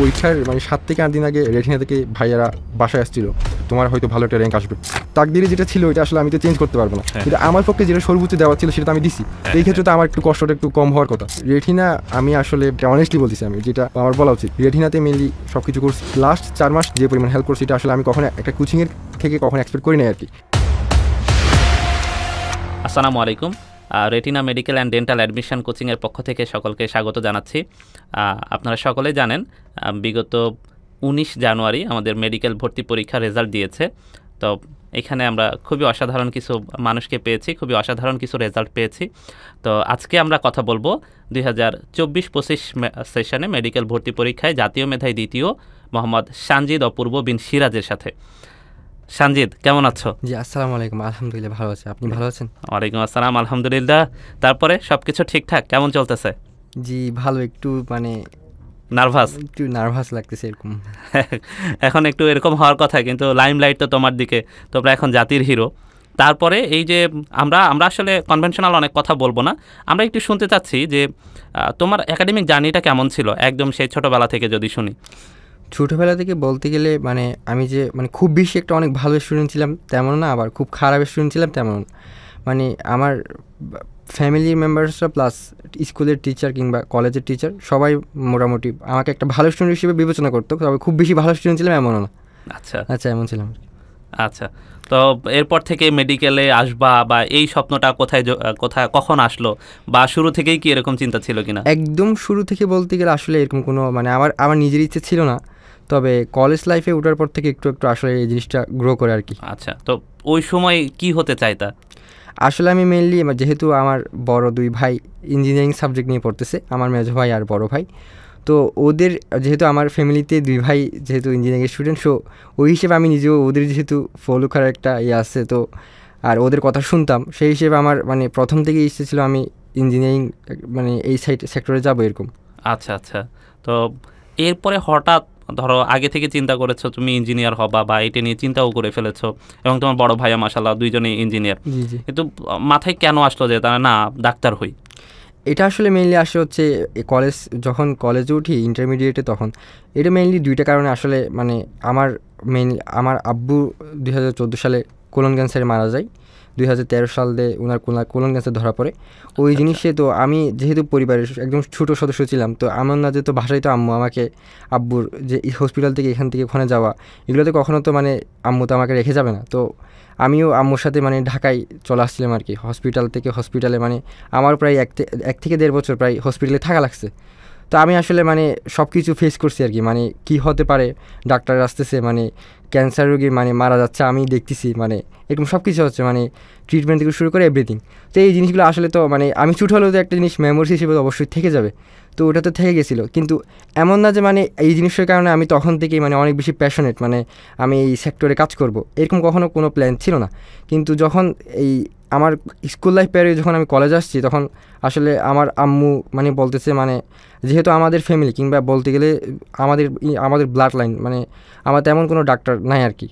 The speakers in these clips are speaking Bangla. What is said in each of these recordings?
পরীক্ষার মানে 7 থেকে 8 দিন আগে রেটিনা থেকে ভাইয়ারা বাসায় আসছিল, তোমার হয়তো ভালো একটা র্যাঙ্ক আসবে। তাকদিরে যেটা ছিল এটা আসলে আমি তো চেঞ্জ করতে পারবো না, কিন্তু আমার পক্ষে যেটা সর্বোচ্চ দেওয়া ছিল সেটা আমি দিছি। এই ক্ষেত্রে তো আমার একটু কষ্টটা একটু কম হওয়ার কথা। রেটিনা আমি আসলে অনেস্টলি বলতেছি, আমি যেটা আমার বলা উচিত, রেটিনাতে মেনলি সব কিছু করছি। লাস্ট 4 মাস যে পরিমাণ হেল্প করছি এটা আসলে আমি কখনো একটা কোচিংয়ের থেকে কখনো এক্সপেক্ট করি নাই আর কি। আসসালামু আলাইকুম। Retina medical and dental admission কোচিংয়ের পক্ষ থেকে সকলকে স্বাগত জানাচ্ছি। আপনারা সকলেই জানেন বিগত 19 জানুয়ারি আমাদের মেডিকেল ভর্তি পরীক্ষার রেজাল্ট দিয়েছে। তো এখানে আমরা খুবই অসাধারণ কিছু মানুষকে পেয়েছি, খুবই অসাধারণ কিছু রেজাল্ট পেয়েছি। তো আজকে আমরা কথা বলবো 2024-25 সেশনে মেডিকেল ভর্তি পরীক্ষায় জাতীয় মেধায় দ্বিতীয় মোহাম্মদ সানজিদ অপূর্ব বিন সিরাজের সাথে। সানজিদ, কেমন আছো? জি, আসসালামু আলাইকুম। আলহামদুলিল্লাহ ভালো আছি, আপনি ভালো আছেন? ওয়ালাইকুম আসসালাম, আলহামদুলিল্লাহ। তারপরে সব কিছু ঠিকঠাক, কেমন চলতেছে? জি ভালো, একটু মানে নার্ভাস লাগতেছে এরকম। এখন একটু এরকম হওয়ার কথা, কিন্তু লাইমলাইট তো তোমার দিকে, তোমরা এখন জাতির হিরো। তারপরে এই যে আমরা আসলে কনভেনশনাল অনেক কথা বলবো না, আমরা একটু শুনতে চাচ্ছি যে তোমার একাডেমিক জার্নিটা কেমন ছিল, একদম সেই ছোটোবেলা থেকে যদি শুনি। ছোটোবেলা থেকে বলতে গেলে মানে আমি যে মানে খুব বেশি একটা অনেক ভালো স্টুডেন্ট ছিলাম তেমন না, আবার খুব খারাপ স্টুডেন্ট ছিলাম তেমন। মানে আমার ফ্যামিলি মেম্বার্সরা প্লাস স্কুলের টিচার কিংবা কলেজের টিচার সবাই মোটামুটি আমাকে একটা ভালো স্টুডেন্ট হিসেবে বিবেচনা করতো, তবে খুব বেশি ভালো স্টুডেন্ট ছিলাম এমনও না। আচ্ছা আচ্ছা, এমন ছিলাম। আচ্ছা, তো এরপর থেকে মেডিকেলে আসবা বা এই স্বপ্নটা কখন আসলো, বা শুরু থেকেই কি এরকম চিন্তা ছিল কিনা? একদম শুরু থেকে বলতে গেলে আসলে এরকম কোনো মানে আমার নিজের ইচ্ছে ছিল না, তবে কলেজ লাইফে ওঠার পর থেকে একটু একটু আসলে এই জিনিসটা গ্রো করে আর কি। আচ্ছা, তো ওই সময় কি হতে চাইতা? আসলে আমি মেনলি যেহেতু আমার বড় 2 ভাই ইঞ্জিনিয়ারিং সাবজেক্ট নিয়ে পড়তেছে, আমার মেজো ভাই আর বড় ভাই, তো ওদের যেহেতু আমার ফ্যামিলিতে 2 ভাই যেহেতু ইঞ্জিনিয়ারিং স্টুডেন্ট, সো ওই হিসেবে আমি নিজেও ওদের যেহেতু ফলো করার একটা আছে, তো আর ওদের কথা শুনতাম, সেই হিসেবে আমার মানে প্রথম থেকেই ইচ্ছে ছিল আমি ইঞ্জিনিয়ারিং মানে এই সেক্টরে যাবো এরকম। আচ্ছা আচ্ছা, তো এরপরে হঠাৎ ধরো আগে থেকে চিন্তা করেছো তুমি ইঞ্জিনিয়ার হবা, বা এটা নিয়ে চিন্তাও করে ফেলেছো, এবং তোমার বড় ভাইয়া মাশাআল্লাহ দুইজনেই ইঞ্জিনিয়ার, কিন্তু মাথায় কেন আসলো যে তারা না ডাক্তার হই? এটা আসলে মেইনলি আসে হচ্ছে যখন কলেজে উঠি ইন্টারমিডিয়েটে, তখন এটা মেইনলি 2টা কারণে আসলে মানে আমার আব্বু 2014 সালে কোলন ক্যান্সারে মারা যায়, 2013 সালে ওনার কোলন ক্যান্সার ধরা পড়ে। ওই জিনিসে তো আমি যেহেতু পরিবারের একদম ছোটো সদস্য ছিলাম, তো আমার না যেহেতু বাসায় তো আব্বুর যে হসপিটাল থেকে এখান থেকে ওখানে যাওয়া, এগুলোতে কখনো তো মানে আম্মু তো আমাকে রেখে যাবে না, তো আমিও আম্মুর সাথে মানে ঢাকায় চলে আসছিলাম আর কি। হসপিটাল থেকে হসপিটালে মানে আমার প্রায় 1 থেকে 1.5 বছর প্রায় হসপিটালে থাকা লাগছে। তো আমি আসলে মানে সব কিছু ফেস করছি আর কি, মানে কী হতে পারে, ডাক্তার আসতেছে মানে ক্যান্সার রোগী মানে মারা যাচ্ছে আমি দেখতেছি, মানে এরকম সব কিছু হচ্ছে, মানে ট্রিটমেন্ট থেকে শুরু করে এভরিথিং। তো এই জিনিসগুলো আসলে তো মানে আমি ছোটো হলেও তো একটা জিনিস মেমোরিজ হিসেবে অবশ্যই থেকে যাবে, তো ওটা তো থেকে গেছিলো। কিন্তু এমন না যে মানে এই জিনিসের কারণে আমি তখন থেকেই মানে অনেক বেশি প্যাশনেট, মানে আমি এই সেক্টরে কাজ করব এরকম কখনো কোনো প্ল্যান ছিল না। কিন্তু যখন এই আমার স্কুল লাইফ পেরিয়ে যখন আমি কলেজ আসছি, তখন আসলে আমার আম্মু মানে বলতেছে, মানে যেহেতু আমাদের ফ্যামিলি কিংবা বলতে গেলে আমাদের ব্লাড লাইন মানে আমার তেমন কোনো ডাক্তার নাই আর কি,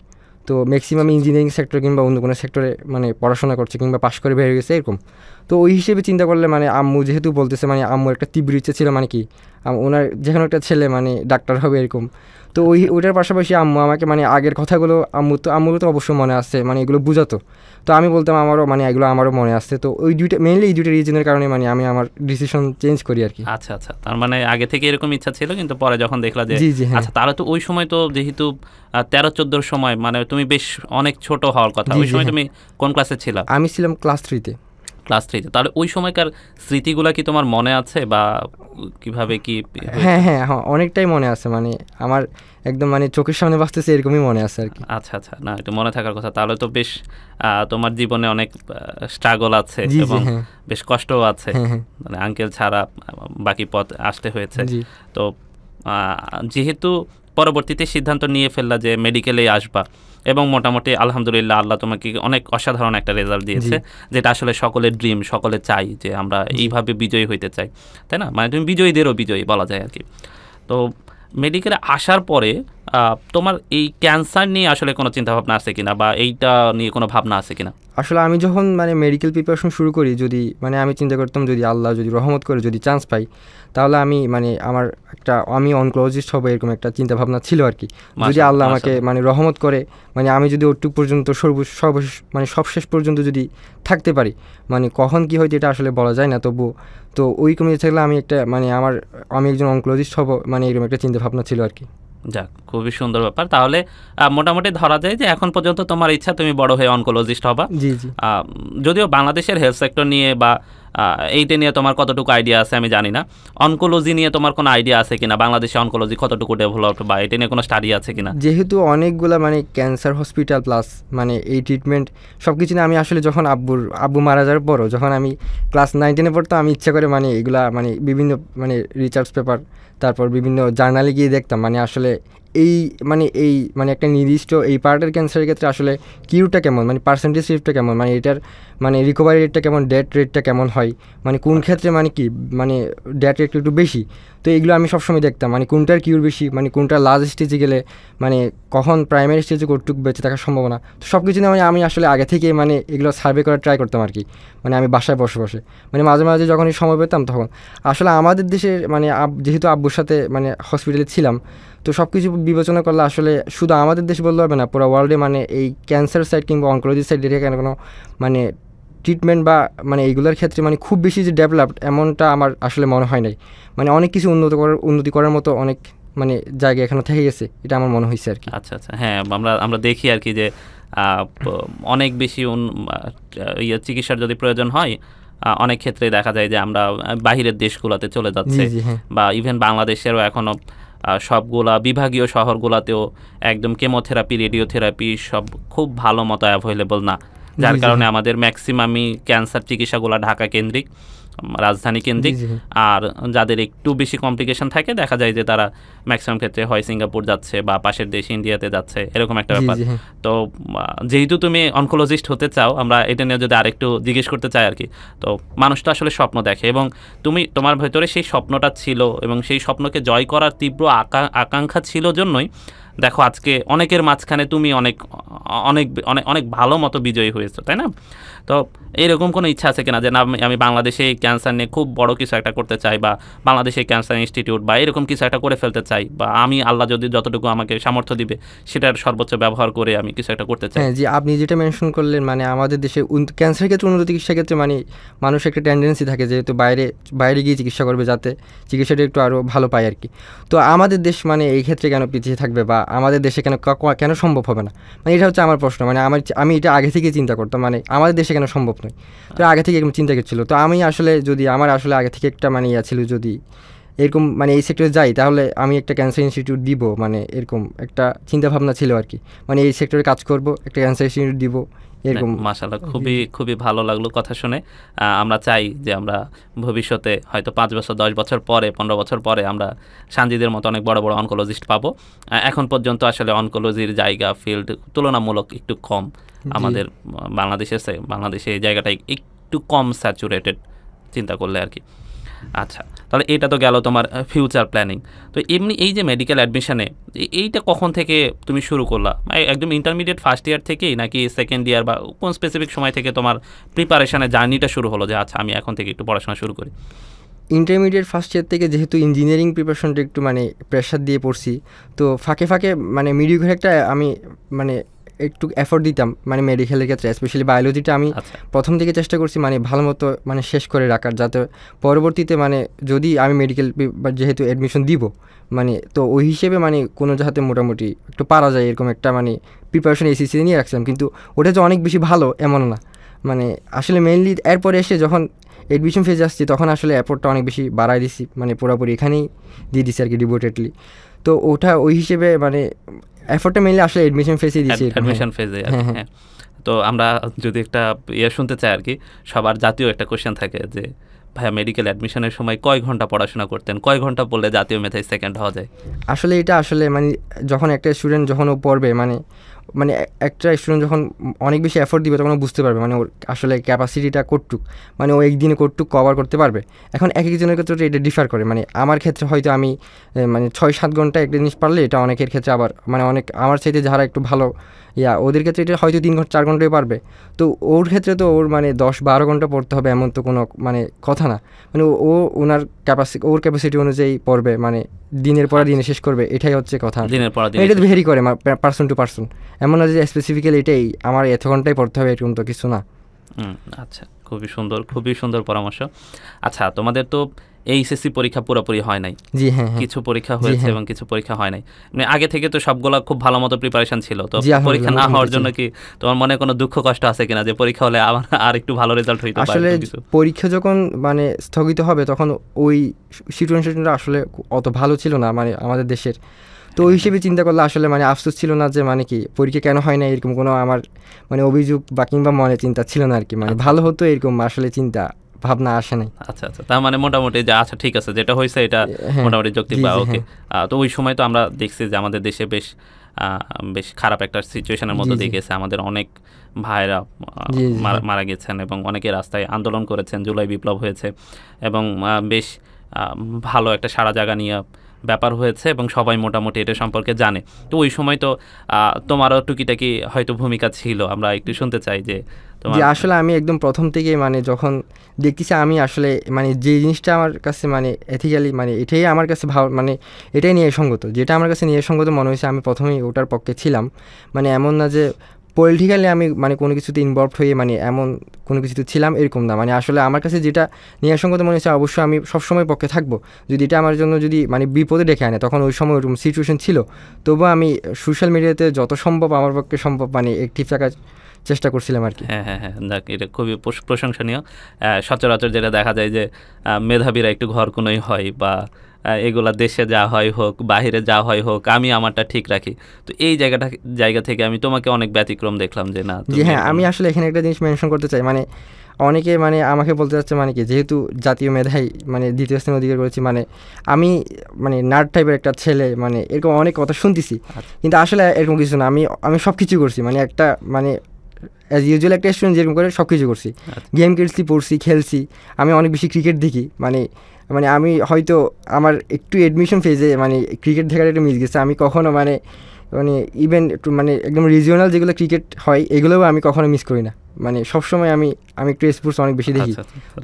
তো ম্যাক্সিমাম ইঞ্জিনিয়ারিং সেক্টর কিংবা অন্য কোনো সেক্টরে মানে পড়াশোনা করছে কিংবা পাশ করে বেরিয়ে গেছে এরকম। তো ওই হিসেবে চিন্তা করলে মানে আম্মু যেহেতু বলতেছে, মানে আম্মুর একটা তীব্র ইচ্ছে ছিল মানে কি ওনার যেখানে একটা ছেলে মানে ডাক্তার হবে এরকম। তো ওইটার পাশাপাশি আম্মু আমাকে মানে আগের কথাগুলো আম্মুরও তো অবশ্যই মনে আসছে, মানে এগুলো বুঝাতো, তো আমি বলতাম এগুলো আমারও মনে আসছে। তো মেইনলি এই দুইটা রিজনের কারণে মানে আমি আমার ডিসিশন চেঞ্জ করি আর কি। আচ্ছা আচ্ছা, তার মানে আগে থেকে এরকম ইচ্ছা ছিল, কিন্তু পরে যখন দেখলা যে আচ্ছা, তাহলে তো ওই সময় তো যেহেতু 13-14 সময় মানে তুমি বেশ অনেক ছোট হওয়ার কথা, ওই সময় তুমি কোন ক্লাসে ছিলা? আমি ছিলাম ক্লাস 3-তে। তাহলে ওই সময়কার স্মৃতিগুলা কি তোমার মনে আছে, বা কিভাবে কি? হ্যাঁ, অনেকটাই মনে আছে, মানে আমার একদম মানে চোখের সামনে বাঁচতেছে এরকমই মনে আছে আর কি। আচ্ছা আচ্ছা, না এটা মনে থাকার কথা। তাহলে তো বেশ তোমার জীবনে অনেক স্ট্রাগল আছে এবং বেশ কষ্টও আছে, মানে আঙ্কেল ছাড়া বাকি পথ আসতে হয়েছে। তো যেহেতু পরবর্তীতে সিদ্ধান্ত নিয়ে ফেললা যে মেডিকেলে আসবা, এবং মোটামুটি আলহামদুলিল্লাহ আল্লাহ তোমাকে অনেক অসাধারণ একটা রেজাল্ট দিয়েছে, যেটা আসলে সকলের ড্রিম, সকলে চাই যে আমরা এইভাবে বিজয়ী হইতে চাই, তাই না? মানে তুমি বিজয়ীদেরও বিজয়ী বলা যায় আর কি। তো মেডিকেলে আসার পরে তোমার এই ক্যান্সার নিয়ে আসলে কোনো চিন্তাভাবনা আছে কিনা, বা এইটা নিয়ে কোনো ভাবনা আছে কিনা? আসলে আমি যখন মানে মেডিকেল প্রিপারেশন শুরু করি, যদি মানে আমি চিন্তা করতাম যদি আল্লাহ যদি রহমত করে যদি চান্স পাই, তাহলে আমি মানে আমি অনকোলজিস্ট হবো, এরকম একটা চিন্তা ভাবনা ছিল আর কি। যদি আল্লাহ আমাকে মানে রহমত করে, মানে আমি যদি ওটুক পর্যন্ত সবশেষ পর্যন্ত যদি থাকতে পারি, মানে কখন কি হয়তো এটা আসলে বলা যায় না, তবুও তো ওই কমিয়ে থাকলে আমি একজন অনকোলজিস্ট হবো, মানে এরকম একটা চিন্তা ভাবনা ছিল আর কি। যাক, খুবই সুন্দর ব্যাপার। তাহলে মোটামুটি ধরা যায় যে এখন পর্যন্ত তোমার ইচ্ছা তুমি বড় হয়ে অনকোলজিস্ট হবা। জি জি। যদিও বাংলাদেশের হেলথ সেক্টর নিয়ে বা এইটা নিয়ে তোমার কতটুকু আইডিয়া আছে আমি জানি না। অনকোলজি নিয়ে তোমার কোনো আইডিয়া আছে কিনা, বাংলাদেশে অনকোলজি কতটুকু ডেভেলপড, বা এটা নিয়ে কোনো স্টাডি আছে কিনা? যেহেতু অনেকগুলা মানে ক্যান্সার হসপিটাল প্লাস মানে এই ট্রিটমেন্ট সব কিছু নিয়ে আমি আসলে যখন আব্বু মারা যাওয়ার পরও যখন আমি ক্লাস 9-10 পড়তাম, আমি ইচ্ছা করে মানে এগুলা মানে বিভিন্ন মানে রিসার্চ পেপার, তারপর বিভিন্ন জার্নালে গিয়ে দেখতাম মানে আসলে এই মানে একটা নির্দিষ্ট এই পার্টের ক্যান্সারের ক্ষেত্রে আসলে কিউরটা কেমন, মানে পার্সেন্টেজ রেটটা কেমন, মানে এটার মানে রিকভারি রেটটা কেমন, ডেথ রেটটা কেমন হয়, মানে কোন ক্ষেত্রে মানে কি মানে ডেথ রেট একটু বেশি। তো এগুলো আমি সবসময় দেখতাম, মানে কোনটার কিউর বেশি, মানে কোনটা লার্জ স্টেজে গেলে মানে কখন প্রাইমারি স্টেজে কতটুক বেঁচে থাকার সম্ভাবনা। তো সব কিছু নিয়ে আমি আসলে আগে থেকে মানে এগুলো সার্ভে করার ট্রাই করতাম আর কি, মানে আমি বাসায় বসে বসে মানে মাঝে মাঝে যখনই সময় পেতাম তখন। আসলে আমাদের দেশের মানে যেহেতু আব্বুর সাথে মানে হসপিটালে ছিলাম, তো সব কিছু বিবেচনা করলে আসলে শুধু আমাদের দেশে বলতে হবে না, পুরো ওয়ার্ল্ডে মানে এই ক্যান্সার সাইড কিংবা অনকোলজি সাইড এটা কেন কোনো মানে ট্রিটমেন্ট বা মানে এইগুলোর ক্ষেত্রে মানে খুব বেশি যে ডেভেলপড এমনটা আমার আসলে মনে হয় নাই। মানে অনেক কিছু উন্নতি করার মতো অনেক মানে জায়গা এখানে থেকে গেছে, এটা আমার মনে হয়েছে আর কি। আচ্ছা আচ্ছা, হ্যাঁ, আমরা দেখি আর কি যে অনেক বেশি চিকিৎসার যদি প্রয়োজন হয়, অনেক ক্ষেত্রে দেখা যায় যে আমরা বাহিরের দেশগুলোতে চলে যাচ্ছে, বা ইভেন বাংলাদেশেরও এখনও সবগুলা বিভাগীয় শহরগুলোতেও একদম কেমোথেরাপি, রেডিওথেরাপি সব খুব ভালো মতো অ্যাভেলেবল না, যার কারণে আমাদের ম্যাক্সিমামই ক্যান্সার চিকিৎসাগুলো ঢাকা কেন্দ্রিক, রাজধানী কেন্দ্রিক। আর যাদের একটু বেশি কমপ্লিকেশন থাকে দেখা যায় যে তারা ম্যাক্সিমাম ক্ষেত্রে হয় সিঙ্গাপুর যাচ্ছে বা পাশের দেশ ইন্ডিয়াতে যাচ্ছে, এরকম একটা ব্যাপার। তো যেহেতু তুমি অনকোলজিস্ট হতে চাও, আমরা এটা নিয়ে যদি আরেকটু জিজ্ঞেস করতে চাই আর কি। তো মানুষ তো আসলে স্বপ্ন দেখে, এবং তোমার ভেতরে সেই স্বপ্নটা ছিল, এবং সেই স্বপ্নকে জয় করার তীব্র আকাঙ্ক্ষা ছিল জন্যই দেখো আজকে অনেকের মাঝখানে তুমি অনেক অনেক অনেক অনেক ভালো মতো বিজয়ী হয়েছো, তাই না? তো এইরকম কোনো ইচ্ছা আছে কিনা যে না, আমি বাংলাদেশে ক্যান্সার নিয়ে খুব বড় কিছু একটা করতে চাই, বা বাংলাদেশে ক্যান্সার ইনস্টিটিউট বা এরকম কিছু একটা করে ফেলতে চাই, বা আমি আল্লাহ যদি যতটুকু আমাকে সামর্থ্য দিবে সেটার সর্বোচ্চ ব্যবহার করে আমি কিছু একটা করতে চাই? হ্যাঁ, যে আপনি যেটা মেনশন করলেন, মানে আমাদের দেশে ক্যান্সারের ক্ষেত্রে উন্নত চিকিৎসার ক্ষেত্রে মানে মানুষ একটা টেন্ডেন্সি থাকে যেহেতু বাইরে গিয়ে চিকিৎসা করবে যাতে চিকিৎসাটা একটু আরও ভালো পায় আর কি। তো আমাদের দেশ মানে এই ক্ষেত্রে কেন পিছিয়ে থাকবে, বা আমাদের দেশে কেন সম্ভব হবে না, মানে এটা হচ্ছে আমার প্রশ্ন। মানে আমি এটা আগে থেকে চিন্তা করতাম, মানে আমাদের দেশে কেন সম্ভব নয়, তো আগে থেকে এরকম চিন্তা করছিল। তো আমি আসলে যদি আমার আসলে আগে থেকে একটা মানে ইয়া ছিল, যদি এরকম মানে এই সেক্টরে যাই তাহলে আমি একটা ক্যান্সার ইনস্টিটিউট দিব, মানে এরকম একটা চিন্তা ভাবনা ছিল আর কি। মানে এই সেক্টরে কাজ করব, একটা ক্যান্সার ইনস্টিটিউট দিব, এরকম। মাশাআল্লাহ, খুবই খুবই ভালো লাগলো কথা শুনে। আমরা চাই যে আমরা ভবিষ্যতে হয়তো 5 বছর 10 বছর পরে 15 বছর পরে আমরা সানজিদের মতো অনেক বড় বড় অনকোলজিস্ট পাবো। এখন পর্যন্ত আসলে অনকোলজির জায়গা ফিল্ড তুলনামূলক একটু কম আমাদের বাংলাদেশে এই জায়গাটা একটু কম স্যাচুরেটেড চিন্তা করলে আর কি। আচ্ছা, তাহলে এটা তো গেল তোমার ফিউচার প্ল্যানিং। তো এমনি এই যে মেডিকেল অ্যাডমিশনে এইটা কখন থেকে তুমি শুরু করলা? একদম ইন্টারমিডিয়েট ফার্স্ট ইয়ার থেকেই, নাকি সেকেন্ড ইয়ার, বা কোন স্পেসিফিক সময় থেকে তোমার প্রিপারেশনের জার্নিটা শুরু হলো যে আচ্ছা আমি এখন থেকে একটু পড়াশোনা শুরু করি? ইন্টারমিডিয়েট ফার্স্ট ইয়ার থেকে, যেহেতু ইঞ্জিনিয়ারিং প্রিপারেশনটা একটু মানে প্রেশার দিয়ে পড়ছি, তো ফাঁকে ফাঁকে মানে মিডিওঘর একটা আমি মানে একটু এফোর্ট দিতাম মানে মেডিকেলের ক্ষেত্রে, স্পেশালি বায়োলজিটা আমি প্রথম থেকে চেষ্টা করছি মানে ভালো মতো মানে শেষ করে রাখার, যাতে পরবর্তীতে মানে যদি আমি মেডিকেল যেহেতু অ্যাডমিশন দিব মানে, তো ওই হিসেবে মানে কোনো যাতে মোটামুটি একটু পারা যায় এরকম একটা মানে প্রিপারেশন এসিসি নিয়ে রাখছিলাম। কিন্তু ওটা যে অনেক বেশি ভালো এমন না, মানে আসলে মেইনলি এরপরে এসে যখন এডমিশন ফেজে আসছি তখন আসলে এফোর্টটা অনেক বেশি বাড়াই দিছি, মানে পুরোপুরি এখানেই দিয়ে দিছি আর কি ডিভোটেডলি। তো ওটা ওই হিসেবে মানে এফোর্টটা মেইনলি আসলে এডমিশন ফেজে দিয়েছি। অ্যাডমিশন ফেজে, হ্যাঁ। তো আমরা যদি একটা শুনতে চাই আর কি, সবার জাতীয় একটা কোশ্চেন থাকে যে ভাইয়া মেডিকেল অ্যাডমিশনের সময় কয় ঘন্টা পড়াশোনা করতেন, কয় ঘন্টা পড়লে জাতীয় মেধায় সেকেন্ড হওয়া যায়? আসলে এটা আসলে মানে যখন একটা স্টুডেন্ট যখন ও পড়বে মানে মানে একটা স্টুডেন্ট যখন অনেক বেশি এফোর্ট দিবে তখন ও বুঝতে পারবে মানে ওর আসলে ক্যাপাসিটিটা কতটুক, মানে ও একদিনে কতটুক কভার করতে পারবে। এখন এক একজনের ক্ষেত্রে এটা ডিফার করে, মানে আমার ক্ষেত্রে হয়তো আমি মানে 6-7 ঘন্টা একটা জিনিস পারলে এটা অনেকের ক্ষেত্রে আবার মানে অনেক আমার চাইতে যারা একটু ভালো ওদের ক্ষেত্রে এটা হয়তো 3-4 ঘন্টায় পারবে। তো ওর ক্ষেত্রে তো ওর মানে 10-12 ঘন্টা পড়তে হবে এমন তো কোনো মানে কথা না, মানে ওনার ক্যাপাসিটি অনুযায়ী পড়বে, মানে দিনের পর দিনে শেষ করবে, এটাই হচ্ছে কথা। দিনের পর দিন এটা তো ভেরি করে পার্সন টু পার্সন, এমন না যে স্পেসিফিক্যালি এটাই আমার এত ঘন্টায় পড়তে হবে এরকম তো কিছু না। আচ্ছা, খুবই সুন্দর পরামর্শ। আচ্ছা, তোমাদের তো এইচএসসি পরীক্ষা পুরোপুরি হয় নাই। জি হ্যাঁ, কিছু পরীক্ষা হয়েছে এবং কিছু পরীক্ষা হয় নাই, মানে আগে থেকে তো সবগুলা খুব ভালো মতো প্রিপারেশন ছিল, তো পরীক্ষা না হওয়ার জন্য কি তোমার মনে কোনো দুঃখ কষ্ট আছে কিনা যে পরীক্ষা হলে আর একটু ভালো রেজাল্ট হইতে পারে? আসলে পরীক্ষা যখন মানে স্থগিত হবে তখন ওই সিচুয়েশনটা আসলে অত ভালো ছিল না মানে আমাদের দেশের, তো ওই হিসেবে চিন্তা করলে আসলে মানে আফসোস ছিল না যে মানে কি পরীক্ষা কেন হয় না এরকম কোনো আমার মানে অভিযোগ বা কিংবা মনে চিন্তা ছিল না আর কি, মানে ভালো হতো এরকম আসলে চিন্তা ভাবনা আসে নাই। আচ্ছা, তার মানে মোটামুটি যে আচ্ছা ঠিক আছে যেটা হয়েছে এটা মোটামুটি যৌক্তিক বা ওকে। তো ওই সময় তো আমরা দেখছি যে আমাদের দেশে বেশ খারাপ একটা সিচুয়েশনের মধ্যে দিয়ে গেছে, আমাদের অনেক ভাইরা মারা গেছেন এবং অনেকে রাস্তায় আন্দোলন করেছেন, জুলাই বিপ্লব হয়েছে এবং বেশ ভালো একটা সারা জায়গা নিয়ে ব্যাপার হয়েছে এবং সবাই মোটামুটি এটা সম্পর্কে জানে। তো ওই সময় তো তোমারও টুকিটাকি হয়তো ভূমিকা ছিল, আমরা একটু শুনতে চাই যে আসলে আমি একদম প্রথম থেকে মানে যখন দেখতেছি আমি আসলে মানে যে জিনিসটা আমার কাছে মানে এথিক্যালি মানে এটাই আমার কাছে ভালো, মানে এটাই ন্যায়সঙ্গত, যেটা আমার কাছে ন্যায়সঙ্গত মনে হয়েছে আমি প্রথমেই ওটার পক্ষে ছিলাম। মানে এমন না যে পলিটিক্যালি আমি মানে কোনো কিছুতে ইনভলভড হয়ে মানে এমন কোনো কিছুতে ছিলাম এরকম না, মানে আসলে আমার কাছে যেটা ন্যায়সঙ্গত মনে হয়েছে অবশ্যই আমি সবসময় পক্ষে থাকবো। যদি এটা আমার জন্য যদি মানে বিপদে ডেকে আনে, তখন ওই সময় ওরকম সিচুয়েশন ছিল, তবুও আমি সোশ্যাল মিডিয়াতে যত সম্ভব আমার পক্ষে সম্ভব মানে অ্যাক্টিভ থাকার চেষ্টা করছিলাম আর কি। হ্যাঁ, এটা খুবই প্রশংসনীয়। সচরাচর যেটা দেখা যায় যে মেধাবীরা একটু ঘরকুনোই হয় বা এগুলা দেশে যা হয় হোক বাহিরে যা হয় হোক আমি আমারটা ঠিক রাখি। তো এই জায়গা থেকে আমি তোমাকে অনেক ব্যতিক্রম দেখলাম যে না। হ্যাঁ, আমি আসলে এখানে একটা জিনিস মেনশন করতে চাই, মানে অনেকে মানে আমাকে বলতে চাচ্ছে মানে কি যেহেতু জাতীয় মেধায় মানে দ্বিতীয় স্থান অধিকার করেছি মানে আমি মানে নার্ড টাইপের একটা ছেলে, মানে এরকম অনেক কথা শুনতেছি, কিন্তু আসলে এরকম কিছু না। আমি সব কিছু করছি, মানে একটা মানে অ্যাজ ইউজুয়াল একটা স্টুডেন্ট যেরকম করে সব কিছু করছি, গেম খেলছি, পড়ছি, খেলছি, আমি অনেক বেশি ক্রিকেট দেখি, মানে আমি হয়তো আমার একটু এডমিশন ফেজে মানে ক্রিকেট দেখার একটা মিস গেছে, আমি কখনো মানে ইভেন একটু মানে একদম রিজিওনাল যেগুলো ক্রিকেট হয় এগুলোও আমি কখনো মিস করি না, মানে সবসময় আমি একটু স্পোর্টস অনেক বেশি দেখি।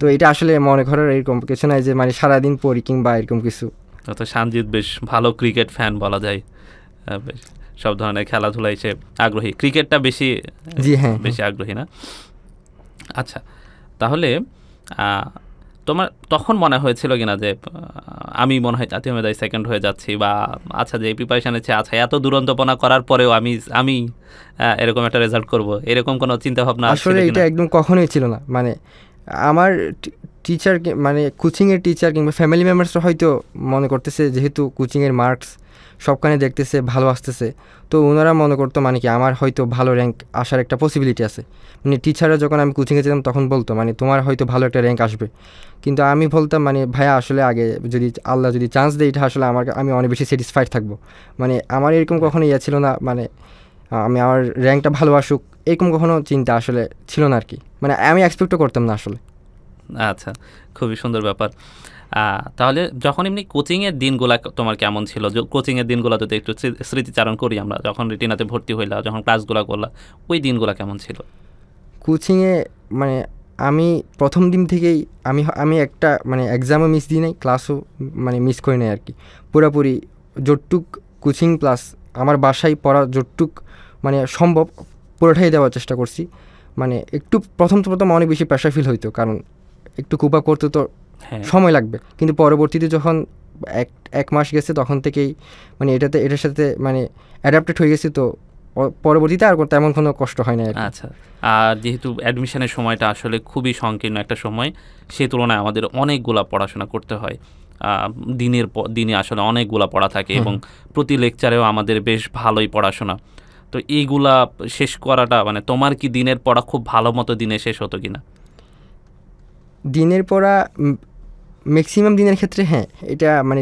তো এটা আসলে মনে করার এরকম কিছু নাই যে মানে সারাদিন পড়ি কিংবা এরকম কিছু। তো সানজিদ বেশ ভালো ক্রিকেট ফ্যান বলা যায়, বেশ সব ধরনের খেলাধুলায় সে আগ্রহী, ক্রিকেটটা বেশি আগ্রহী না? আচ্ছা, তাহলে তোমার তখন মনে হয়েছিল কিনা যে আমি মনে হয় জাতীয় মেধায় সেকেন্ড হয়ে যাচ্ছি, বা আচ্ছা যে প্রিপারেশন আছে আচ্ছা এত দুরন্তপনা করার পরেও আমি এরকম একটা রেজাল্ট করব, এরকম কোনো চিন্তা ভাবনা? আসলে এটা একদম কখনোই ছিল না, মানে আমার টিচার মানে কোচিংয়ের টিচার কিংবা ফ্যামিলি মেম্বার্সরা হয়তো মনে করতেছে যেহেতু কোচিংয়ের মার্কস সবখানে দেখতেছে ভালো আসতেছে, তো ওনারা মনে করতো মানে কি আমার হয়তো ভালো র্যাঙ্ক আসার একটা পসিবিলিটি আছে। মানে টিচাররা যখন আমি কোচিংয়ে যেতাম তখন বলতো মানে তোমার হয়তো ভালো একটা র্যাঙ্ক আসবে, কিন্তু আমি বলতাম মানে ভাইয়া আসলে আগে যদি আল্লাহ যদি চান্স দেয় এটা আসলে আমি অনেক বেশি স্যাটিসফাইড থাকবো, মানে আমার এরকম কখনো ছিল না মানে আমার র্যাঙ্কটা ভালো আসুক এরকম কখনো চিন্তা আসলে ছিল না আর কি, মানে আমি এক্সপেক্টও করতাম না আসলে। আচ্ছা, খুবই সুন্দর ব্যাপার। তাহলে যখন এমনি কোচিংয়ের দিনগুলো তোমার কেমন ছিল? কোচিংয়ের দিনগুলো যদি একটু স্মৃতিচারণ করি আমরা, যখন রেটিনাতে ভর্তি হইলা, যখন ক্লাসগুলো করলা, ওই দিনগুলো কেমন ছিল? কোচিংয়ে মানে আমি প্রথম দিন থেকেই আমি একটা মানে এক্সামও মিস দিই নাই, ক্লাসও মানে মিস করি নাই আর কি, পুরোপুরি যতটুক কোচিং প্লাস আমার বাসায় পড়া যতটুক মানে সম্ভব পুরোটাই দেওয়ার চেষ্টা করছি। মানে একটু প্রথম অনেক বেশি প্রেশার ফিল হইতো, কারণ একটু কুপ আপ করতে তো সময় লাগবে, কিন্তু পরবর্তীতে যখন এক মাস গেছে তখন থেকেই মানে এটার সাথে মানে অ্যাডাপ্টেড হয়ে গেছি, তো পরবর্তীতে আর তেমন কোনো কষ্ট হয় না। আচ্ছা, আর যেহেতু অ্যাডমিশনের সময়টা আসলে খুবই সংকীর্ণ একটা সময়, সেই তুলনায় আমাদের অনেকগুলা পড়াশোনা করতে হয়, দিনে আসলে অনেকগুলা পড়া থাকে এবং প্রতি লেকচারেও আমাদের বেশ ভালোই পড়াশোনা। তো এইগুলা শেষ করাটা মানে তোমার কি দিনের পড়া খুব ভালো মতো দিনে শেষ হতো কিনা? দিনের পড়া ম্যাক্সিমাম দিনের ক্ষেত্রে হ্যাঁ এটা মানে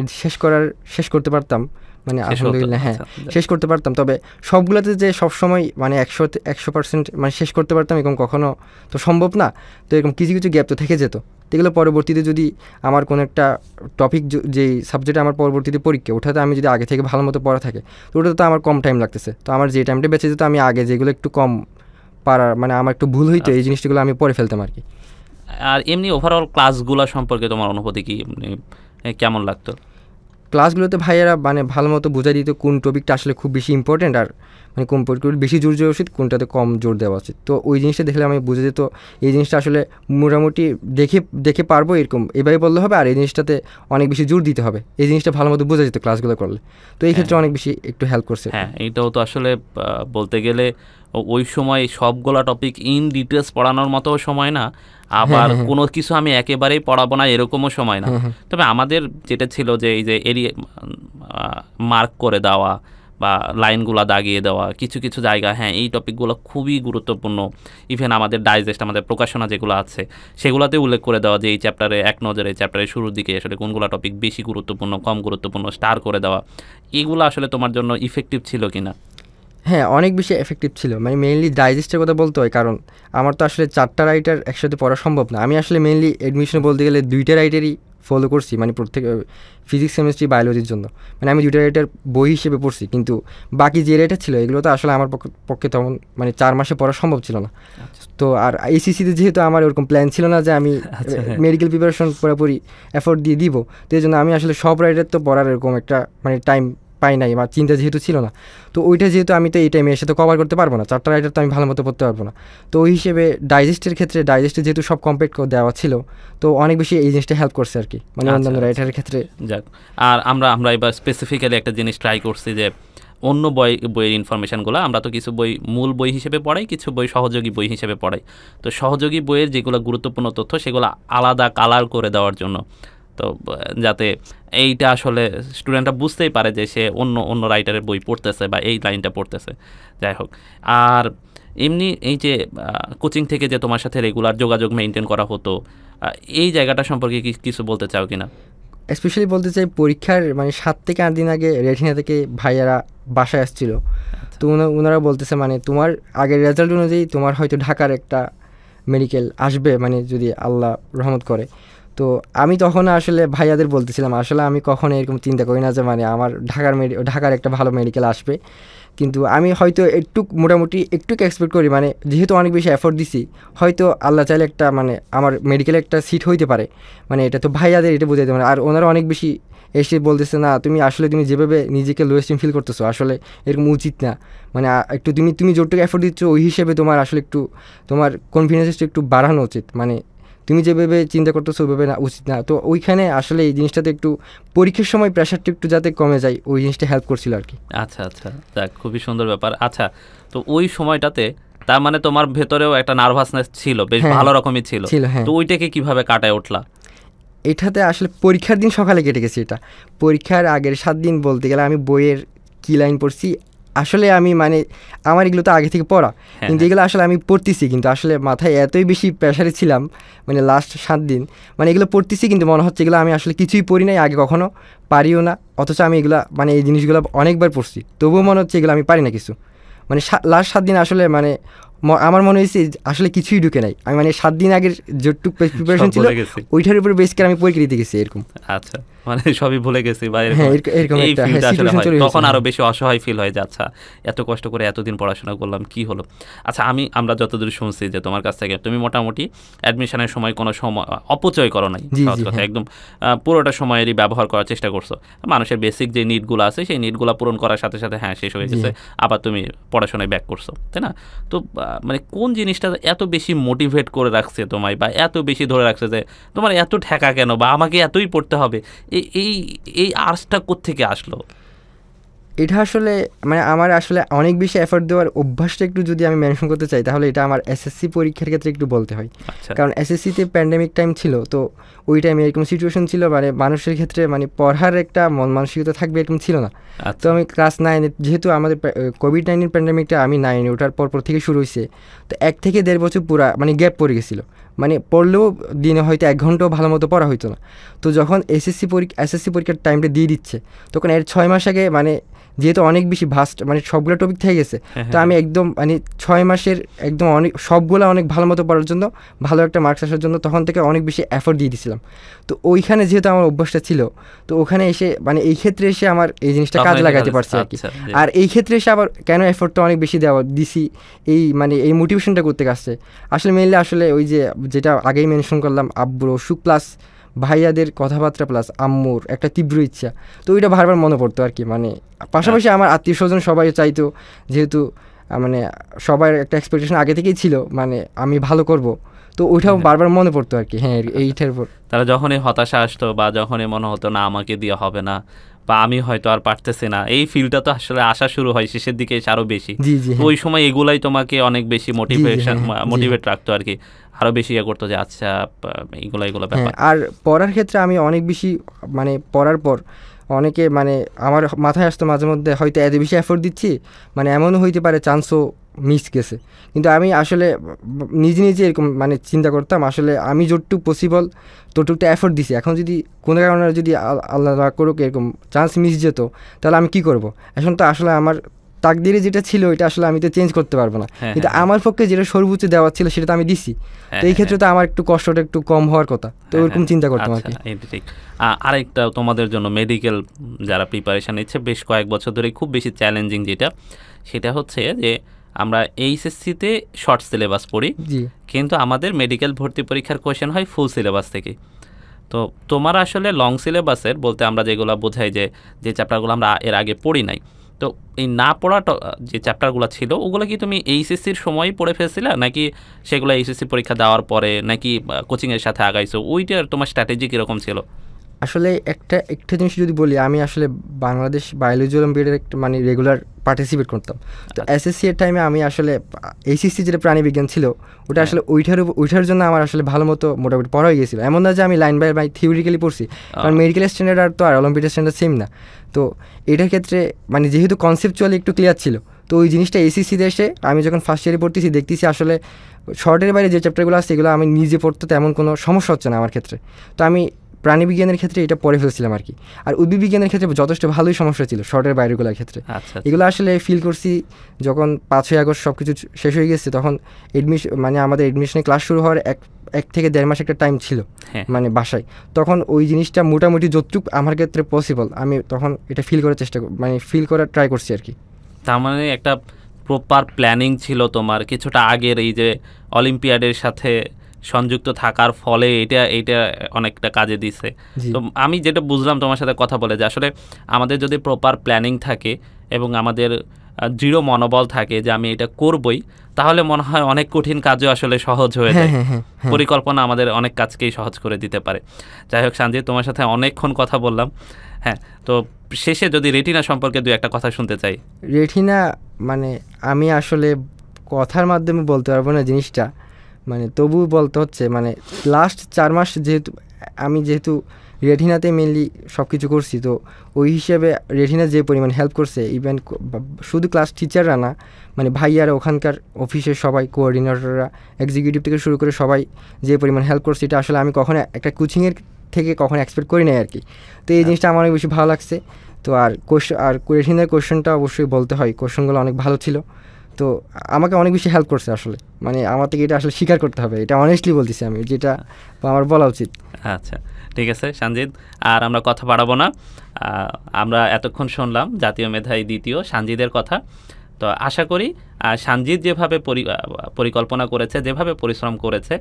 শেষ করতে পারতাম, মানে শেষ হতো। আলহামদুলিল্লাহ হ্যাঁ আচ্ছা, শেষ করতে পারতাম। তবে সবগুলোতে যে সবসময় মানে 100% মানে শেষ করতে পারতাম এরকম কখনো তো সম্ভব না। তো এরকম কিছু কিছু গ্যাপ তো থেকে যেত। তো এগুলো পরবর্তীতে যদি আমার কোনো একটা টপিক যেই সাবজেক্টে আমার পরবর্তীতে পরীক্ষা ওঠাতে আমি যদি আগে থেকে ভালো মতো পড়া থাকে তো ওটাতে তো আমার কম টাইম লাগতেছে। তো আমার যে টাইমটা বেঁচে যেত আমি আগে যেগুলো একটু কম পারার মানে আমার একটু ভুল হইতো এই জিনিসগুলো আমি পড়ে ফেলতাম আর কি। আর এমনি ওভারঅল ক্লাসগুলো সম্পর্কে তোমার অনুভূতি কি, মানে কেমন লাগতো? ক্লাসগুলোতে ভাইয়েরা মানে ভালো মতো বোঝাই দিত কোন টপিকটা আসলে খুব বেশি ইম্পর্টেন্ট আর মানে কোন টপিকগুলো বেশি জোর দেওয়া উচিত, কোনটাতে কম জোর দেওয়া উচিত। তো ওই জিনিসটা দেখলে আমি বুঝে যেত এই জিনিসটা আসলে মোটামুটি দেখে পারবো এরকম এভাবে বললে হবে, আর এই জিনিসটাতে অনেক বেশি জোর দিতে হবে, এই জিনিসটা ভালো মতো বোঝা যেত ক্লাসগুলো করলে। তো এই ক্ষেত্রে অনেক বেশি একটু হেল্প করছে। হ্যাঁ, এইটাও তো আসলে বলতে গেলে ওই সময় সবগুলা টপিক ইন ডিটেলস পড়ানোর মতো সময় না, আবার কোনো কিছু আমি একেবারেই পড়াবো না এরকমও সময় না। তবে আমাদের যেটা ছিল যে এই যে এরিয়া মার্ক করে দেওয়া বা লাইনগুলো দাগিয়ে দেওয়া কিছু কিছু জায়গা, হ্যাঁ এই টপিকগুলো খুবই গুরুত্বপূর্ণ। ইভেন আমাদের ডাইজেস্ট আমাদের প্রকাশনা যেগুলো আছে সেগুলোতে উল্লেখ করে দেওয়া যে এই চ্যাপ্টারে এক নজরে চ্যাপ্টারের শুরুর দিকে আসলে কোনগুলো টপিক বেশি গুরুত্বপূর্ণ কম গুরুত্বপূর্ণ স্টার করে দেওয়া, এগুলো আসলে তোমার জন্য ইফেক্টিভ ছিল কিনা? হ্যাঁ অনেক বেশি এফেক্টিভ ছিল, মানে মেইনলি ডাইজেস্টের কথা বলতে হয়, কারণ আমার তো আসলে 4টা রাইটার একসাথে পড়া সম্ভব না। আমি আসলে মেইনলি অ্যাডমিশনে বলতে গেলে 2টা রাইটারই ফলো করছি, মানে প্রত্যেক ফিজিক্স কেমিস্ট্রি বায়োলজির জন্য মানে আমি 2টা রাইটার বই হিসেবে পড়ছি, কিন্তু বাকি যে রাইটার ছিল এগুলো তো আসলে আমার পক্ষে তখন মানে 4 মাসে পড়া সম্ভব ছিল না। তো আর ACC-তে যেহেতু আমার ওরকম প্ল্যান ছিল না যে আমি মেডিকেল প্রিপারেশন পুরোপুরি এফোর্ট দিয়ে দিব, তো এই জন্য আমি আসলে সব রাইটার তো পড়ার এরকম একটা মানে টাইম পাই নাই বা চিন্তা যেহেতু ছিল না, তো ওইটা যেহেতু আমি তো এই টাইমে এসে তো কভার করতে পারবো না, 4টা রাইটার তো আমি ভালো মতো পড়তে পারবো না। তো ওই হিসেবে ডাইজেস্টের ক্ষেত্রে ডাইজেস্টে যেহেতু সব কমপ্লিট করে দেওয়া ছিল তো অনেক বেশি এই জিনিসটা হেল্প করছে আর কি, মানে অন্যান্য রাইটারের ক্ষেত্রে। যাক, আর আমরা এবার স্পেসিফিক্যালি একটা জিনিস ট্রাই করছি যে অন্য বইয়ের ইনফরমেশানগুলো আমরা তো কিছু বই মূল বই হিসেবে পড়াই, কিছু বই সহযোগী বই হিসেবে পড়াই। তো সহযোগী বইয়ের যেগুলো গুরুত্বপূর্ণ তথ্য সেগুলো আলাদা কালার করে দেওয়ার জন্য, তো যাতে এইটা আসলে স্টুডেন্টরা বুঝতেই পারে যে সে অন্য রাইটারের বই পড়তেছে বা এই লাইনটা পড়তেছে। যাই হোক, আর এমনি এই যে কোচিং থেকে যে তোমার সাথে রেগুলার যোগাযোগ মেনটেন করা হতো, এই জায়গাটা সম্পর্কে কিছু বলতে চাও কিনা? স্পেশালি বলতে চাই পরীক্ষার মানে 7 থেকে 8 দিন আগে রেটিনা থেকে ভাইয়ারা বাসায় আসছিল। তো ওনারা বলতেছে মানে তোমার আগের রেজাল্ট অনুযায়ী তোমার হয়তো ঢাকার একটা মেডিকেল আসবে, মানে যদি আল্লাহ রহমত করে। তো আমি তখন আসলে ভাইয়াদের বলতেছিলাম আসলে আমি কখনো এরকম চিন্তা করি না যে মানে আমার ঢাকার একটা ভালো মেডিকেল আসবে, কিন্তু আমি হয়তো মোটামুটি একটু এক্সপেক্ট করি, মানে যেহেতু অনেক বেশি এফোর্ট দিছি হয়তো আল্লাহ চাইলে একটা মানে আমার মেডিকেলে একটা সিট হইতে পারে, মানে এটা তো ভাইয়াদের এটা বোঝাইতে পারে। আর ওনারা অনেক বেশি এসে বলতেছে না তুমি যেভাবে নিজেকে লো এস্টিম ফিল করতেছো আসলে এরকম উচিত না, মানে একটু তুমি যতটুকু এফোর্ট দিচ্ছ ওই হিসেবে তোমার আসলে একটু তোমার কনফিডেন্সটা একটু বাড়ানো উচিত, মানে তুমি যেভাবে চিন্তা করতেছো ওইভাবে না উচিত না। তো ওইখানে আসলে এই জিনিসটাতে একটু পরীক্ষার সময় প্রেশারটা একটু যাতে কমে যায় ওই জিনিসটা হেল্প করছিল আর কি। আচ্ছা, যাক, খুবই সুন্দর ব্যাপার। আচ্ছা, তো ওই সময়টাতে তার মানে তোমার ভেতরেও একটা নার্ভাসনেস ছিল, বেশ ভালো রকমই ছিল। তো ওইটাকে কিভাবে কাটায় উঠলা? এটাতে আসলে পরীক্ষার দিন সকালে কেটে গেছে, এটা পরীক্ষার আগের 7 দিন বলতে গেলে আমি বইয়ের কি লাইন পড়ছি আসলে আমি মানে আমার এগুলো তো আগে থেকে পড়া, কিন্তু এগুলো আসলে আমি পড়তেছি কিন্তু আসলে মাথায় এতই বেশি প্রেশারে ছিলাম মানে লাস্ট 7 দিন মানে এগুলো পড়তেছি কিন্তু মনে হচ্ছে এগুলো আমি আসলে কিছুই পড়ি নাই আগে কখনো, পারিও না, অথচ আমি এগুলো মানে এই জিনিসগুলো অনেকবার পড়ছি তবুও মনে হচ্ছে এগুলো আমি পারি না কিছু। মানে লাস্ট 7 দিন আসলে মানে আমার মনে হয়েছে আসলে কিছুই ঢুকে নাই, আমি মানে 7 দিন আগের যেটুকু প্রিপারেশন ছিল ওইটার উপরে বেস করে আমি পরীক্ষা দিতে গেছি এরকম। আচ্ছা, মানে সবই ভুলে গেছি বা তখন আরো বেশি অসহায় ফিল হয় যে আচ্ছা এত কষ্ট করে এতদিন পড়াশোনা করলাম কি হলো। আচ্ছা, আমরা যতদূর শুনছি যে তোমার কাছ থেকে তুমি মোটামুটি অ্যাডমিশনের সময় কোনো সময় অপচয় করো নাই, একদম পুরোটা সময়েরই ব্যবহার করার চেষ্টা করছো। মানুষের বেসিক যে নিডগুলো আছে সেই নিডগুলো পূরণ করার সাথে সাথে হ্যাঁ শেষ হয়ে গেছে, আবার তুমি পড়াশোনায় ব্যাক করছো, তাই না? তো মানে কোন জিনিসটা এত বেশি মোটিভেট করে রাখছে তোমায় বা এত বেশি ধরে রাখছে যে তোমার এত ঠেকা কেন বা আমাকে এতই পড়তে হবে, এই আর্টসটা কোত্থেকে আসলো? এটা আসলে মানে আমার আসলে অনেক বেশি এফোর্ট দেওয়ার অভ্যাসটা একটু যদি আমি মেনশন করতে চাই তাহলে এটা আমার এসএসসি পরীক্ষার ক্ষেত্রে একটু বলতে হয়। কারণ এসএসসিতে প্যান্ডেমিক টাইম ছিল, তো ওই টাইমে এরকম সিচুয়েশন ছিল মানে মানুষের ক্ষেত্রে মানে পড়ার একটা মন মানসিকতা থাকবে এরকম ছিল না। তো আমি ক্লাস 9 যেহেতু আমাদের কোভিড-19 প্যান্ডেমিকটা আমি 9 ওঠার পর থেকে শুরু হয়েছে, তো 1 থেকে 1.5 বছর পুরা মানে গ্যাপ পড়ে গেছিলো, মানে পড়লেও দিনে হয়তো 1 ঘন্টাও ভালো মতো পড়া হইতো না। তো যখন এসএসসি পরীক্ষার টাইমটা দিয়ে দিচ্ছে তখন এর 6 মাস আগে মানে যেহেতু অনেক বেশি ভাস্ট মানে সবগুলো টপিক থেকে গেছে, তো আমি একদম মানে 6 মাসের একদম অনেক সবগুলো অনেক ভালো মতো পড়ার জন্য, ভালো একটা মার্কস আসার জন্য তখন থেকে অনেক বেশি এফোর্ট দিয়ে দিয়েছিলাম। তো ওইখানে যেহেতু আমার অভ্যাসটা ছিল, তো ওখানে এসে মানে এই ক্ষেত্রে এসে আমার এই জিনিসটা কাজে লাগাতে পারছি আর কি। আর এই ক্ষেত্রে এসে আবার কেন এফোর্টটা অনেক বেশি দিছি এই মানে এই মোটিভেশনটা করতে আসছে আসলে মেইনলি আসলে ওই যেটা আগেই মেনশন করলাম, আব্বুর অসুখ প্লাস ভাইয়াদের কথাবার্তা প্লাস আম্মুর একটা তীব্র ইচ্ছা, তো ওইটা বারবার মনে পড়তো আর কি। মানে পাশাপাশি আমার আত্মীয় স্বজন সবাই চাইতো, যেহেতু মানে সবার একটা এক্সপেকটেশন আগে থেকেই ছিল মানে আমি ভালো করব, তো ওইটাও বারবার মনে পড়তো আর কি। হ্যাঁ, এইটার উপর তারা যখনই হতাশা আসতো বা যখনই মনে হতো না আমাকে দিয়ে হবে না বা আমি হয়তো আর পারতেছি না, এই ফিলটা তো আসলে আসা শুরু হয় শেষের দিকে এসে আরো বেশি। ওই সময় এগুলাই তোমাকে অনেক বেশি মোটিভেট রাখতো আর কি, আরো বেশি ইয়ে করতো যে আচ্ছা এগুলো ব্যাপার। আর পড়ার ক্ষেত্রে আমি অনেক বেশি মানে পড়ার পর অনেকে মানে আমার মাথায় আসতো মাঝে মধ্যে হয়তো এত বেশি এফোর্ট দিচ্ছি মানে এমনও হইতে পারে চান্সও মিস গেছে, কিন্তু আমি আসলে নিজে এরকম মানে চিন্তা করতাম আসলে আমি যতটুকু পসিবল ততটুকু এফোর্ট দিছি, এখন যদি কোনো কারণে যদি আল্লাহ না করুক এরকম চান্স মিস যেত তাহলে আমি কি করব। এখন তো আসলে আমার তাকদিরে যেটা ছিল এটা আসলে আমি তো চেঞ্জ করতে পারবো না, কিন্তু আমার পক্ষে যেটা সর্বোচ্চ দেওয়া ছিল সেটা তো আমি দিছি, তো এই ক্ষেত্রে তো আমার একটু কষ্টটা একটু কম হওয়ার কথা, তো ওরকম চিন্তা করতাম আর কি। ঠিক। আরেকটা তোমাদের জন্য মেডিকেল যারা প্রিপারেশন নিচ্ছে বেশ কয়েক বছর ধরে খুব বেশি চ্যালেঞ্জিং সেটা হচ্ছে যে আমরা এইচএসসিতে শর্ট সিলেবাস পড়ি, কিন্তু আমাদের মেডিকেল ভর্তি পরীক্ষার কোয়েশ্চেন হয় ফুল সিলেবাস থেকে। তো তোমার আসলে লং সিলেবাসের বলতে আমরা যেগুলো বোঝাই যে চ্যাপ্টারগুলো আমরা এর আগে পড়ি নাই, তো এই না পড়া যে চ্যাপ্টারগুলো ছিল ওগুলো কি তুমি এইচএসসির সময়ই পড়ে ফেলছিলে নাকি সেগুলো এইচএসসি পরীক্ষা দেওয়ার পরে নাকি কোচিংয়ের সাথে আগাইছো, ওইটার তোমার স্ট্র্যাটেজি কীরকম ছিল? আসলে একটা জিনিস যদি বলি, আমি আসলে বাংলাদেশ বায়োলজি অলিম্পিয়াডের একটা মানে রেগুলার পার্টিসিপেট করতাম। তো এসএসসি এর টাইমে আমি আসলে এইচএসসি যেটা প্রাণীবিজ্ঞান ছিল ওটা আসলে ওইটার জন্য আমার আসলে ভালো মতো মোটামুটি পড়া হয়ে গেছিলো। এমন না যে আমি লাইন বাই থিওরিক্যালি পড়ছি, কারণ মেডিকেল স্ট্যান্ডার্ড আর তো আর অলিম্পিয়াড স্ট্যান্ডার্ড সেম না। তো এটার ক্ষেত্রে মানে যেহেতু কনসেপচুয়ালি একটু ক্লিয়ার ছিল, তো ওই জিনিসটা এসএসসিতে এসে আমি যখন ফার্স্ট ইয়ারে পড়তেছি দেখতেছি আসলে শর্টের বাইরে যে চ্যাপ্টারগুলো আছে এগুলো আমি নিজে পড়তে তেমন কোনো সমস্যা হচ্ছে না আমার ক্ষেত্রে। তো আমি প্রাণীবিজ্ঞানের ক্ষেত্রে এটা পড়ে ফেলছিলাম আর কি। আর উদ্ভিদ বিজ্ঞানের ক্ষেত্রে যথেষ্ট ভালোই সমস্যা ছিল শর্টের বাইরেগুলোর ক্ষেত্রে। এগুলো আসলে ফিল করছি যখন 5ই আগস্ট সব কিছু শেষ হয়ে গেছে, তখন মানে আমাদের এডমিশনের ক্লাস শুরু হওয়ার এক থেকে 1.5 মাস একটা টাইম ছিল মানে বাসায়, তখন ওই জিনিসটা মোটামুটি যতটুকু আমার ক্ষেত্রে পসিবল আমি তখন এটা ফিল করার ট্রাই করছি আর কি। তার মানে একটা প্রপার প্ল্যানিং ছিল তোমার কিছুটা আগের, এই যে অলিম্পিয়াডের সাথে সংযুক্ত থাকার ফলে এইটা অনেকটা কাজে দিছে। তো আমি যেটা বুঝলাম তোমার সাথে কথা বলে যে আসলে আমাদের যদি প্রপার প্ল্যানিং থাকে এবং আমাদের দৃঢ় মনোবল থাকে যে আমি এটা করবই, তাহলে মনে হয় অনেক কঠিন কাজও আসলে সহজ হয়ে যায়। পরিকল্পনা আমাদের অনেক কাজকেই সহজ করে দিতে পারে। যাই হোক সানজিদ, তোমার সাথে অনেকক্ষণ কথা বললাম। হ্যাঁ, তো শেষে যদি রেটিনা সম্পর্কে 2-1 কথা শুনতে চাই। রেটিনা মানে আমি আসলে কথার মাধ্যমে বলতে পারবো না জিনিসটা, মানে তবু বলতে হচ্ছে মানে লাস্ট 4 মাস যেহেতু রেটিনাতে মেনলি সব কিছু করছি, তো ওই হিসেবে রেটিনা যে পরিমাণ হেল্প করছে, ইভেন শুধু ক্লাস টিচাররা না মানে ভাইয়ারা ওখানকার অফিসের সবাই, কোঅর্ডিনেটররা, এক্সিকিউটিভ থেকে শুরু করে সবাই যে পরিমাণ হেল্প করছে, এটা আসলে আমি কখনো একটা কোচিংয়ের থেকে কখনো এক্সপেক্ট করি নাই আর কি। তো এই জিনিসটা আমার অনেক বেশি ভালো লাগছে। তো আর রেটিনার কোয়েশ্চেনটা অবশ্যই বলতে হয়, কোয়েশ্চেনগুলো অনেক ভালো ছিল, তো আমাকে অনেক বেশি হেল্প করছে আসলে। মানে আমার থেকে এটা আসলে স্বীকার করতে হবে, এটা অনেস্টলি বলতেছি আমি, যেটা আমার বলা উচিত। আচ্ছা, ঠিক আছে সানজিদ, আর আমরা কথা বাড়াবো না। আমরা এতক্ষণ শুনলাম জাতীয় মেধাবী দ্বিতীয় সানজিদের কথা। তো আশা করি সানজিদ যেভাবে পরিকল্পনা করেছে, যেভাবে পরিশ্রম করেছে,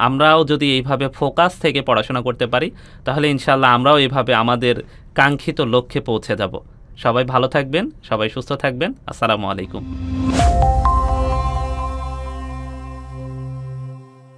আমরাও যদি এইভাবে ফোকাস থেকে পড়াশোনা করতে পারি তাহলে ইনশাল্লাহ আমরাও এইভাবে আমাদের কাঙ্ক্ষিত লক্ষ্যে পৌঁছে যাব। সবাই ভালো থাকবেন, সবাই সুস্থ থাকবেন। আসসালামু আলাইকুম।